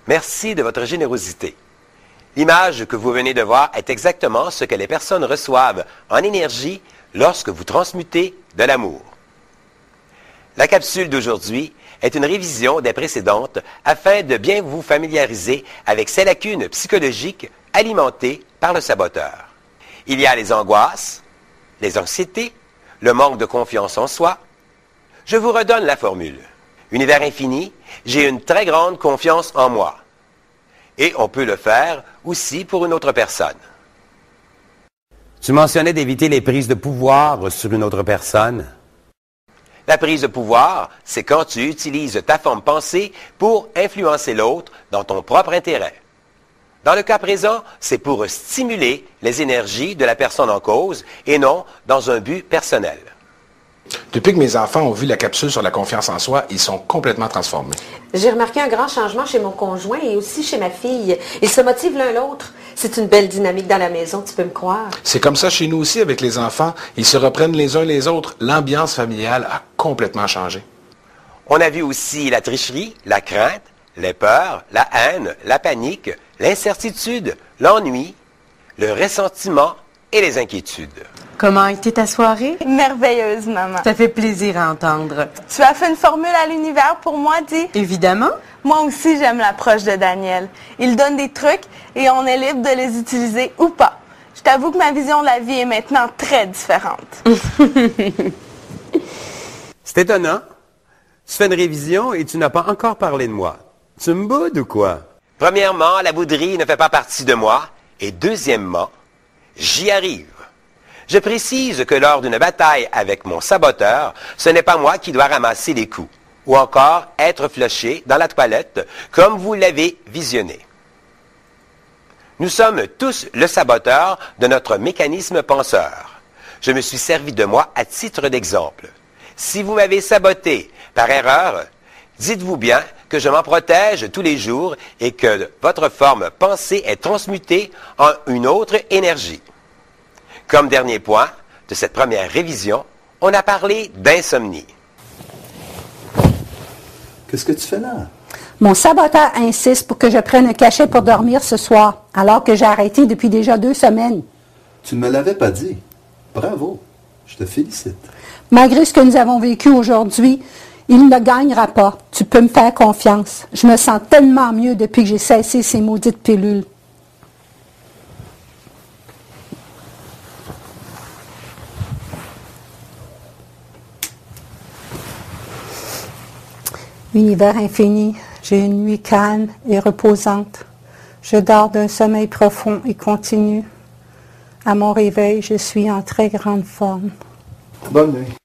Merci de votre générosité. L'image que vous venez de voir est exactement ce que les personnes reçoivent en énergie lorsque vous transmutez de l'amour. La capsule d'aujourd'hui est une révision des précédentes afin de bien vous familiariser avec ces lacunes psychologiques alimentées par le saboteur. Il y a les angoisses, les anxiétés, le manque de confiance en soi. Je vous redonne la formule. Univers infini, j'ai une très grande confiance en moi. Et on peut le faire aussi pour une autre personne. Tu mentionnais d'éviter les prises de pouvoir sur une autre personne. La prise de pouvoir, c'est quand tu utilises ta forme pensée pour influencer l'autre dans ton propre intérêt. Dans le cas présent, c'est pour stimuler les énergies de la personne en cause et non dans un but personnel. Depuis que mes enfants ont vu la capsule sur la confiance en soi, ils sont complètement transformés. J'ai remarqué un grand changement chez mon conjoint et aussi chez ma fille. Ils se motivent l'un l'autre. C'est une belle dynamique dans la maison, tu peux me croire. C'est comme ça chez nous aussi avec les enfants. Ils se reprennent les uns les autres. L'ambiance familiale a complètement changé. On a vu aussi la tricherie, la crainte, les peurs, la haine, la panique, l'incertitude, l'ennui, le ressentiment et les inquiétudes. Comment a été ta soirée? Merveilleuse, maman. Ça fait plaisir à entendre. Tu as fait une formule à l'univers pour moi, Di? Évidemment. Moi aussi, j'aime l'approche de Daniel. Il donne des trucs et on est libre de les utiliser ou pas. Je t'avoue que ma vision de la vie est maintenant très différente. C'est étonnant. Tu fais une révision et tu n'as pas encore parlé de moi. Tu me boudes ou quoi? Premièrement, la bouderie ne fait pas partie de moi. Et deuxièmement, j'y arrive. Je précise que lors d'une bataille avec mon saboteur, ce n'est pas moi qui dois ramasser les coups, ou encore être flushé dans la toilette, comme vous l'avez visionné. Nous sommes tous le saboteur de notre mécanisme penseur. Je me suis servi de moi à titre d'exemple. Si vous m'avez saboté par erreur, dites-vous bien que je m'en protège tous les jours et que votre forme pensée est transmutée en une autre énergie. Comme dernier point de cette première révision, on a parlé d'insomnie. Qu'est-ce que tu fais là? Mon saboteur insiste pour que je prenne un cachet pour dormir ce soir, alors que j'ai arrêté depuis déjà 2 semaines. Tu ne me l'avais pas dit. Bravo. Je te félicite. Malgré ce que nous avons vécu aujourd'hui, il ne gagnera pas. Tu peux me faire confiance. Je me sens tellement mieux depuis que j'ai cessé ces maudites pilules. Univers infini, j'ai une nuit calme et reposante. Je dors d'un sommeil profond et continu. À mon réveil, je suis en très grande forme. Bonne nuit.